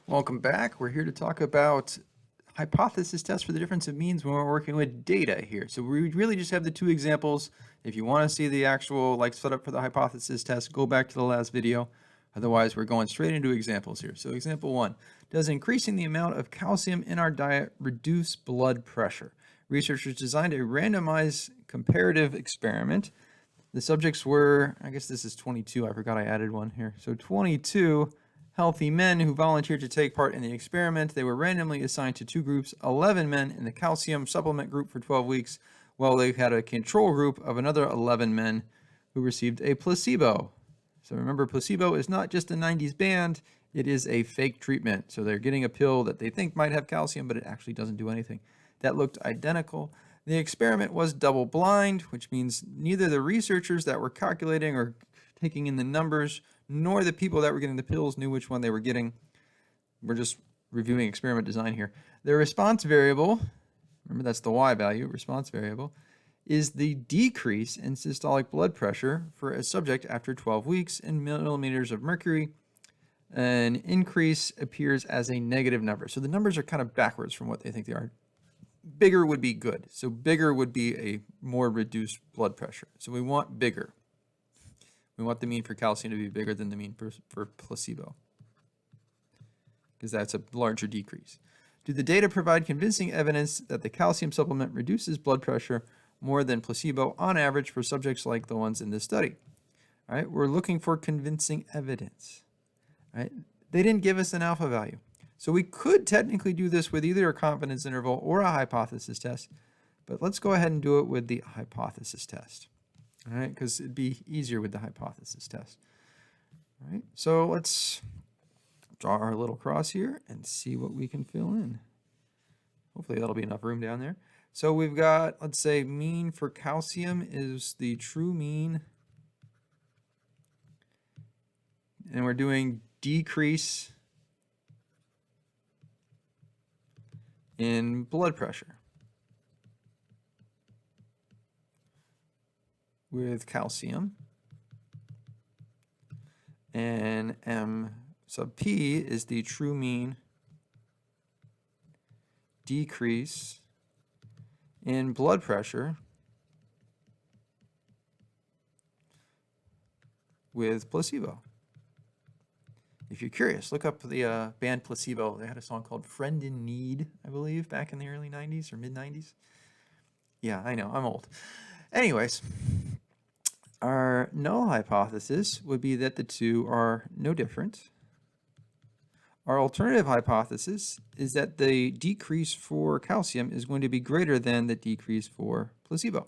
Welcome back. We're here to talk about hypothesis tests for the difference of means when we're working with data here. So we really just have the two examples. If you want to see the actual setup for the hypothesis test, go back to the last video. Otherwise, we're going straight into examples here. So example 1, does increasing the amount of calcium in our diet reduce blood pressure? Researchers designed a randomized comparative experiment. The subjects were, I guess this is 22, I forgot I added one here. So 22 healthy men who volunteered to take part in the experiment. They were randomly assigned to two groups, 11 men in the calcium supplement group for 12 weeks, while they had a control group of another 11 men who received a placebo. So remember, placebo is not just a 90s band, it is a fake treatment. So they're getting a pill that they think might have calcium, but it actually doesn't do anything. That looked identical. The experiment was double blind, which means neither the researchers that were calculating or taking in the numbers nor the people that were getting the pills knew which one they were getting. We're just reviewing experiment design here. The response variable, remember that's the Y value, response variable, is the decrease in systolic blood pressure for a subject after 12 weeks in millimeters of mercury. An increase appears as a negative number. So the numbers are kind of backwards from what they think they are. Bigger would be good. So bigger would be a more reduced blood pressure. So we want bigger. We want the mean for calcium to be bigger than the mean for placebo, because that's a larger decrease. Do the data provide convincing evidence that the calcium supplement reduces blood pressure more than placebo on average for subjects like the ones in this study? All right, we're looking for convincing evidence. All right, they didn't give us an alpha value. So we could technically do this with either a confidence interval or a hypothesis test, but let's go ahead and do it with the hypothesis test. All right, because it'd be easier with the hypothesis test. All right, so let's draw our little cross here and see what we can fill in. Hopefully that'll be enough room down there. So we've got, let's say, mean for calcium is the true mean. And we're doing decrease in blood pressure with calcium. And M sub P is the true mean decrease in blood pressure with placebo. If you're curious, look up the band Placebo. They had a song called Friend in Need, I believe, back in the early 90s or mid 90s. Yeah, I know, I'm old. Anyways, our null hypothesis would be that the two are no different. Our alternative hypothesis is that the decrease for calcium is going to be greater than the decrease for placebo.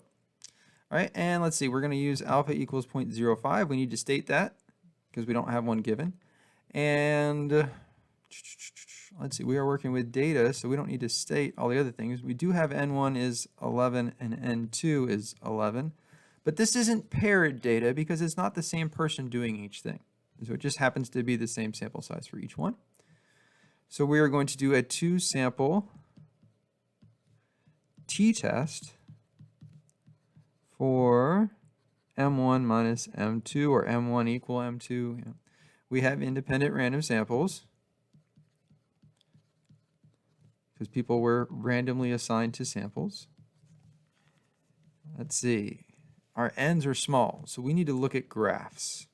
All right, and let's see, we're going to use alpha equals 0.05. We need to state that because we don't have one given. And let's see, we are working with data, so we don't need to state all the other things. We do have N1 is 11 and N2 is 11. But this isn't paired data because it's not the same person doing each thing. So it just happens to be the same sample size for each one. So we are going to do a 2-sample t-test for M1 minus M2 or M1 equal M2. Yeah. We have independent random samples because people were randomly assigned to samples. Let's see. Our n's are small, so we need to look at graphs.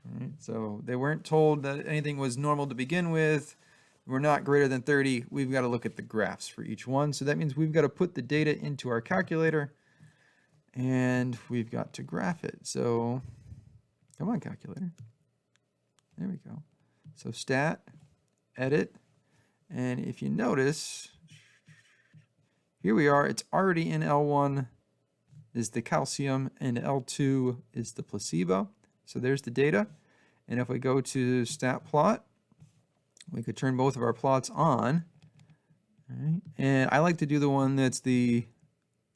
All right, so they weren't told that anything was normal to begin with. We're not greater than 30. We've got to look at the graphs for each one. So that means we've got to put the data into our calculator and we've got to graph it. So come on, calculator. There we go. So stat, edit, and if you notice, here we are. It's already in L1 is the calcium and L2 is the placebo. So there's the data. And if we go to stat plot, we could turn both of our plots on. All right. And I like to do the one that's the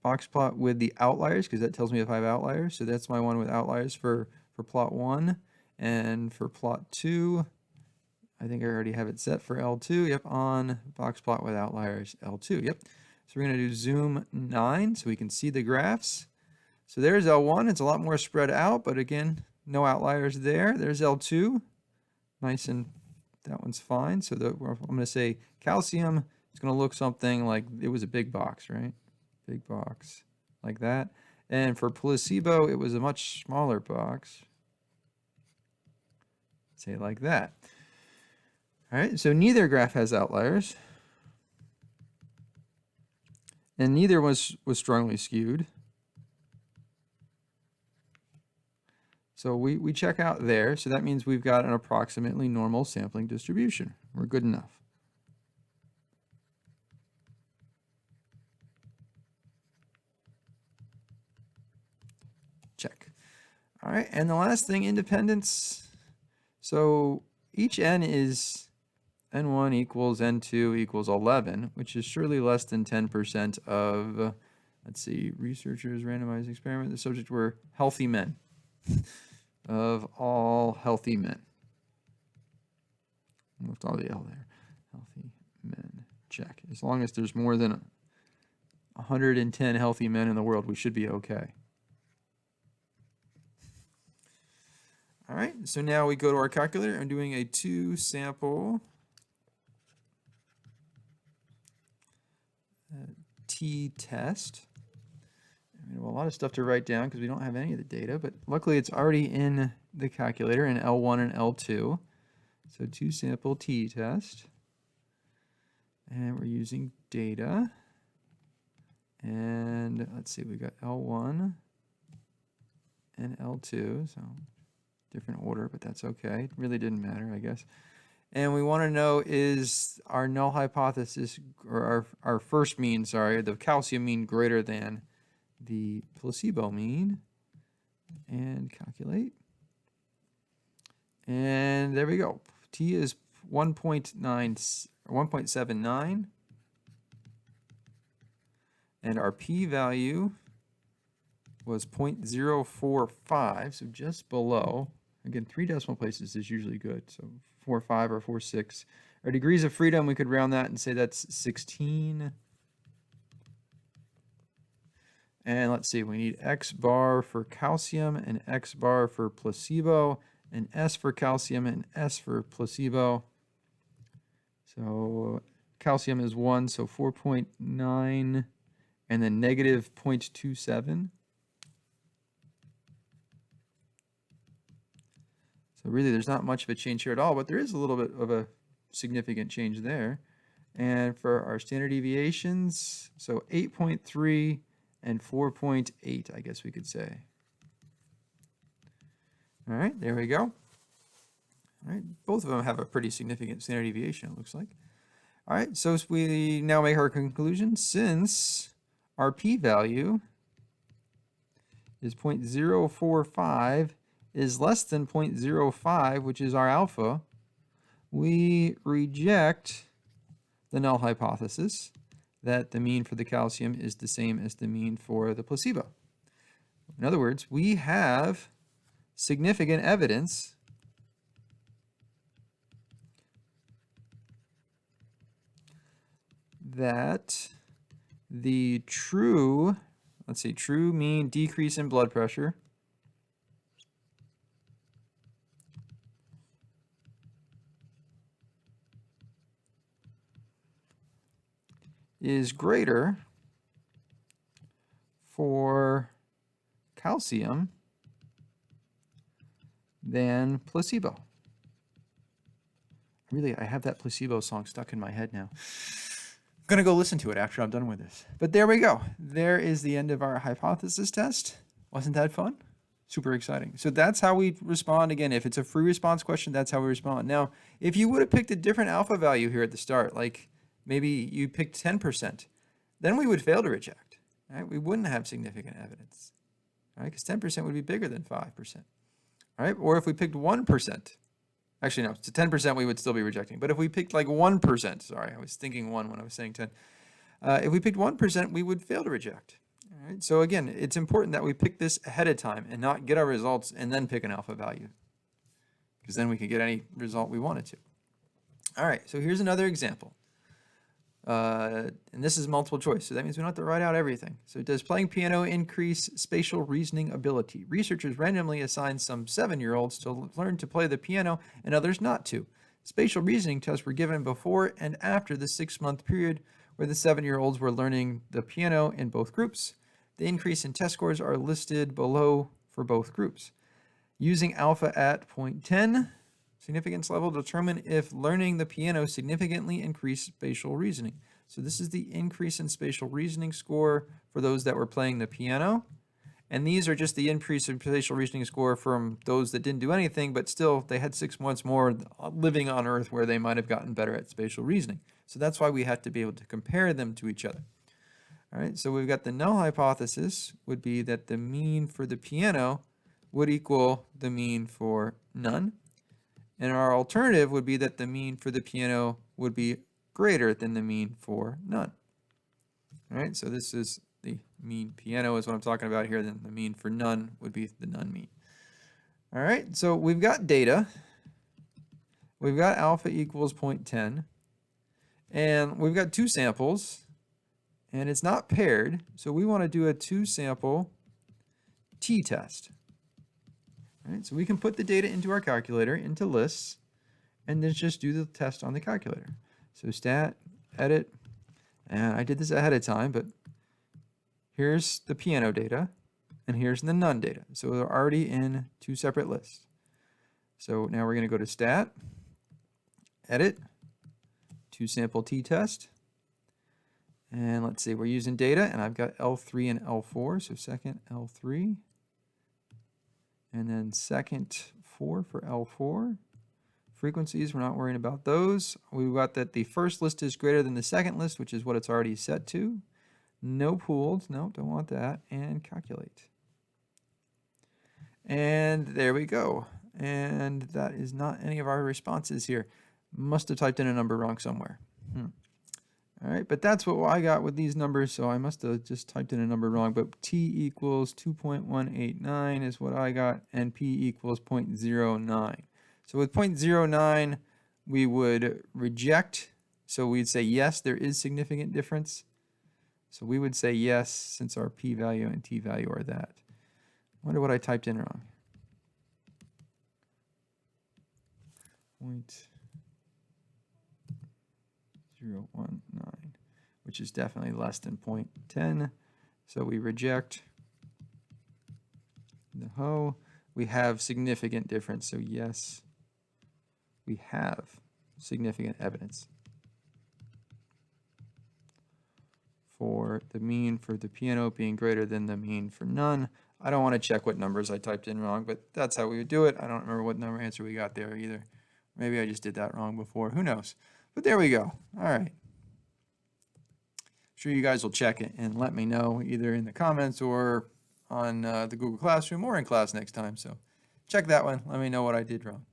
box plot with the outliers because that tells me if I have outliers. So that's my one with outliers for plot 1. And for plot 2, I think I already have it set for L2. Yep, on box plot with outliers L2. Yep. So we're going to do zoom 9 so we can see the graphs. So there's L1. It's a lot more spread out, but again, no outliers there. There's L2. nice and that one's fine. So I'm going to say calcium is going to look something like it was a big box, right? Big box like that. And for placebo, it was a much smaller box. Say it like that. All right, so neither graph has outliers. And neither was strongly skewed. So we check out there. So that means we've got an approximately normal sampling distribution. We're good enough. Check. All right, and the last thing, independence. So each n is n1 equals n2 equals 11, which is surely less than 10% of, let's see, researchers randomized experiment. The subject were healthy men, of all healthy men. Left all the L there. Healthy men, check. As long as there's more than 110 healthy men in the world, we should be okay. All right, so now we go to our calculator. I'm doing a 2-sample t-test. We have a lot of stuff to write down because we don't have any of the data, but luckily it's already in the calculator in L1 and L2. So 2-sample t-test. And we're using data. And let's see, we got L1 and L2, so different order, but that's okay. It really didn't matter, I guess. And we want to know, is our null hypothesis, or our first mean, sorry, the calcium mean greater than the placebo mean? And calculate. And there we go. T is 1.79. And our p-value was 0.045, so just below. Again, 3 decimal places is usually good, so 4.5 or 4.6. Our degrees of freedom, we could round that and say that's 16. And let's see, we need X bar for calcium and X bar for placebo, and S for calcium and S for placebo. So calcium is 1, so 4.9, and then negative 0.27. So really there's not much of a change here at all, but there is a little bit of a significant change there. And for our standard deviations, so 8.3 and 4.8, I guess we could say. All right, there we go. All right, both of them have a pretty significant standard deviation, it looks like. All right, so we now make our conclusion. Since our p-value is 0.045 is less than 0.05, which is our alpha, we reject the null hypothesis that the mean for the calcium is the same as the mean for the placebo. In other words, we have significant evidence that the true mean decrease in blood pressure is greater for calcium than placebo. I have that placebo song stuck in my head now. I'm going to go listen to it after I'm done with this. But there we go. There is the end of our hypothesis test. Wasn't that fun? Super exciting. So that's how we respond. Again, if it's a free response question, that's how we respond. Now, if you would have picked a different alpha value here at the start, like maybe you picked 10%, then we would fail to reject. Right? We wouldn't have significant evidence. Right? Because 10% would be bigger than 5%. Right? Or if we picked 1%, actually no, to 10% we would still be rejecting. But if we picked like 1%, sorry, I was thinking 1 when I was saying 10. If we picked 1%, we would fail to reject. All right? So again, it's important that we pick this ahead of time and not get our results and then pick an alpha value. Because then we could get any result we wanted to. All right, so here's another example. And this is multiple choice, so that means we don't have to write out everything. So does playing piano increase spatial reasoning ability? Researchers randomly assigned some 7-year-olds to learn to play the piano and others not to. Spatial reasoning tests were given before and after the 6-month period where the 7-year-olds were learning the piano in both groups. The increase in test scores are listed below for both groups. Using alpha at 0.10, significance level, determine if learning the piano significantly increased spatial reasoning. So this is the increase in spatial reasoning score for those that were playing the piano. And these are just the increase in spatial reasoning score from those that didn't do anything, but still they had 6 months more living on Earth where they might have gotten better at spatial reasoning. So that's why we have to be able to compare them to each other. All right, so we've got the null hypothesis would be that the mean for the piano would equal the mean for none. And our alternative would be that the mean for the piano would be greater than the mean for none. All right, so this is the mean piano is what I'm talking about here. Then the mean for none would be the none mean. All right, so we've got data. We've got alpha equals 0.10. And we've got 2 samples. And it's not paired, so we want to do a 2-sample t-test. All right, so we can put the data into our calculator, into lists, and then just do the test on the calculator. So stat, edit, and I did this ahead of time, but here's the piano data, and here's the none data. So they're already in 2 separate lists. So now we're going to go to stat, edit, 2-sample t-test. And let's see, we're using data, and I've got L3 and L4, so second L3, and then second 4 for L4. Frequencies, we're not worrying about those. We've got that the first list is greater than the second list, which is what it's already set to. No pooled, no, don't want that, and calculate. And there we go. And that is not any of our responses here. Must have typed in a number wrong somewhere. All right, but that's what I got with these numbers, so I must have just typed in a number wrong, but t equals 2.189 is what I got, and p equals 0.09. So with 0.09, we would reject, so we'd say yes, there is significant difference. So we would say yes, since our p-value and t-value are that. I wonder what I typed in wrong. 0.019, which is definitely less than 0.10. So we reject the ho. We have significant difference. So yes, we have significant evidence for the mean for the piano being greater than the mean for none. I don't want to check what numbers I typed in wrong, but that's how we would do it. I don't remember what number answer we got there either. Maybe I just did that wrong before. Who knows? But there we go. All right. Sure you guys will check it and let me know either in the comments or on the Google Classroom or in class next time. So check that one. Let me know what I did wrong.